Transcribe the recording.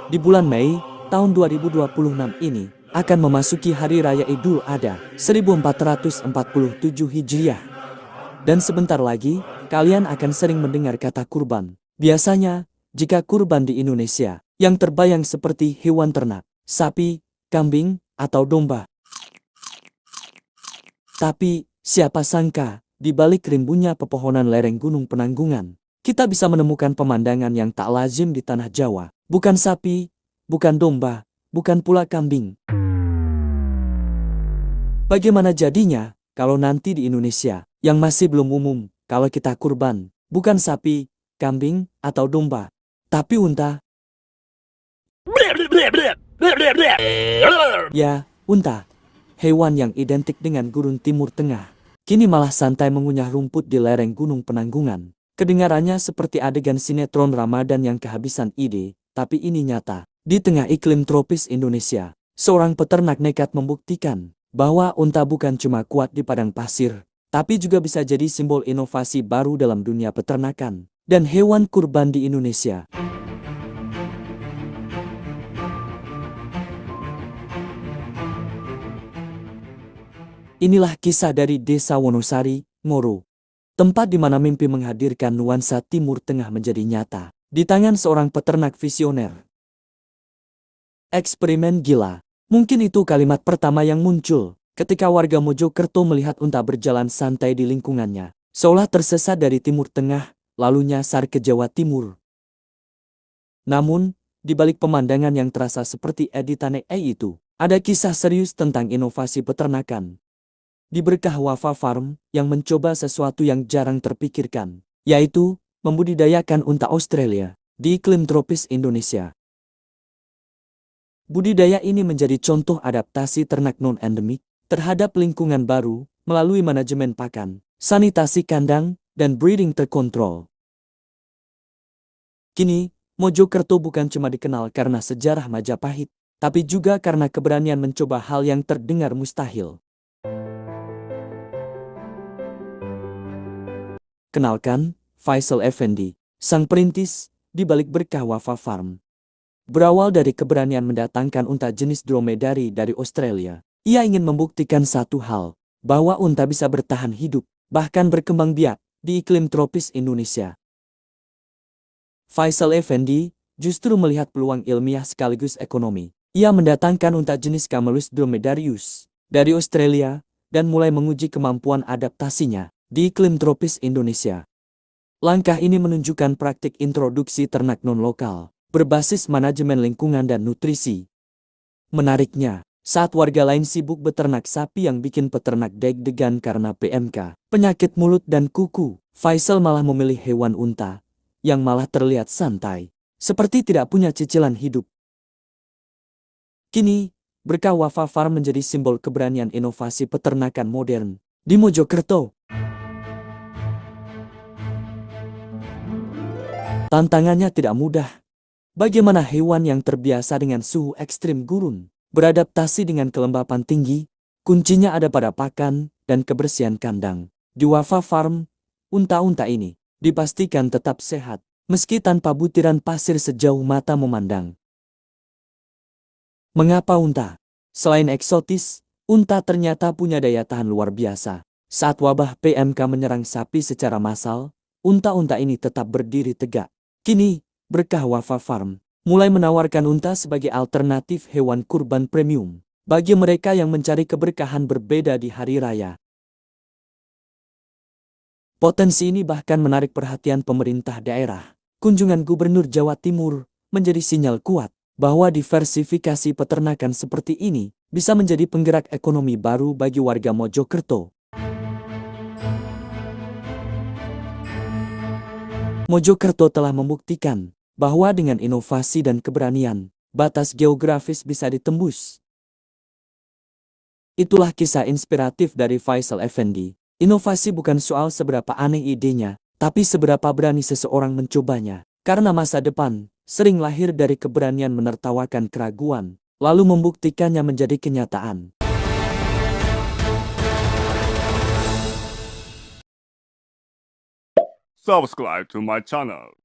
Di bulan Mei tahun 2026 ini akan memasuki Hari Raya Idul Adha 1447 Hijriah. Dan sebentar lagi, kalian akan sering mendengar kata kurban. Biasanya, jika kurban di Indonesia, yang terbayang seperti hewan ternak, sapi, kambing, atau domba. Tapi, siapa sangka, di balik rimbunnya pepohonan lereng Gunung Penanggungan, kita bisa menemukan pemandangan yang tak lazim di tanah Jawa. Bukan sapi, bukan domba, bukan pula kambing. Bagaimana jadinya kalau nanti di Indonesia, yang masih belum umum, kalau kita kurban, bukan sapi, kambing, atau domba, tapi unta? Ya, unta. Hewan yang identik dengan gurun Timur Tengah. Kini malah santai mengunyah rumput di lereng Gunung Penanggungan. Kedengarannya seperti adegan sinetron Ramadan yang kehabisan ide, tapi ini nyata. Di tengah iklim tropis Indonesia, seorang peternak nekat membuktikan bahwa unta bukan cuma kuat di padang pasir, tapi juga bisa jadi simbol inovasi baru dalam dunia peternakan dan hewan kurban di Indonesia. Inilah kisah dari Desa Wonosari, Ngoro. Tempat di mana mimpi menghadirkan nuansa Timur Tengah menjadi nyata. Di tangan seorang peternak visioner. Eksperimen gila. Mungkin itu kalimat pertama yang muncul ketika warga Mojokerto melihat unta berjalan santai di lingkungannya. Seolah tersesat dari Timur Tengah, lalu nyasar ke Jawa Timur. Namun, di balik pemandangan yang terasa seperti editan AI itu, ada kisah serius tentang inovasi peternakan. Di Berkah Wafa Farm yang mencoba sesuatu yang jarang terpikirkan, yaitu membudidayakan unta Australia di iklim tropis Indonesia. Budidaya ini menjadi contoh adaptasi ternak non-endemik terhadap lingkungan baru melalui manajemen pakan, sanitasi kandang, dan breeding terkontrol. Kini, Mojokerto bukan cuma dikenal karena sejarah Majapahit, tapi juga karena keberanian mencoba hal yang terdengar mustahil. Kenalkan, Faisal Effendi, sang perintis di balik Berkah Wafa Farm. Berawal dari keberanian mendatangkan unta jenis dromedari dari Australia, ia ingin membuktikan satu hal, bahwa unta bisa bertahan hidup, bahkan berkembang biak, di iklim tropis Indonesia. Faisal Effendi justru melihat peluang ilmiah sekaligus ekonomi. Ia mendatangkan unta jenis Camelus dromedarius dari Australia dan mulai menguji kemampuan adaptasinya di iklim tropis Indonesia. Langkah ini menunjukkan praktik introduksi ternak non-lokal, berbasis manajemen lingkungan dan nutrisi. Menariknya, saat warga lain sibuk beternak sapi yang bikin peternak deg-degan karena PMK, penyakit mulut dan kuku, Faisal malah memilih hewan unta, yang malah terlihat santai, seperti tidak punya cicilan hidup. Kini, Berkah Wafa Farm menjadi simbol keberanian inovasi peternakan modern di Mojokerto. Tantangannya tidak mudah. Bagaimana hewan yang terbiasa dengan suhu ekstrim gurun beradaptasi dengan kelembapan tinggi? Kuncinya ada pada pakan dan kebersihan kandang. Di Wafa Farm, unta-unta ini dipastikan tetap sehat meski tanpa butiran pasir sejauh mata memandang. Mengapa unta? Selain eksotis, unta ternyata punya daya tahan luar biasa. Saat wabah PMK menyerang sapi secara massal, unta-unta ini tetap berdiri tegak. Kini, Berkah Wafa Farm mulai menawarkan unta sebagai alternatif hewan kurban premium bagi mereka yang mencari keberkahan berbeda di hari raya. Potensi ini bahkan menarik perhatian pemerintah daerah. Kunjungan Gubernur Jawa Timur menjadi sinyal kuat bahwa diversifikasi peternakan seperti ini bisa menjadi penggerak ekonomi baru bagi warga Mojokerto. Mojokerto telah membuktikan bahwa dengan inovasi dan keberanian, batas geografis bisa ditembus. Itulah kisah inspiratif dari Faisal Effendi. Inovasi bukan soal seberapa aneh idenya, tapi seberapa berani seseorang mencobanya. Karena masa depan sering lahir dari keberanian menertawakan keraguan, lalu membuktikannya menjadi kenyataan. Subscribe to my channel.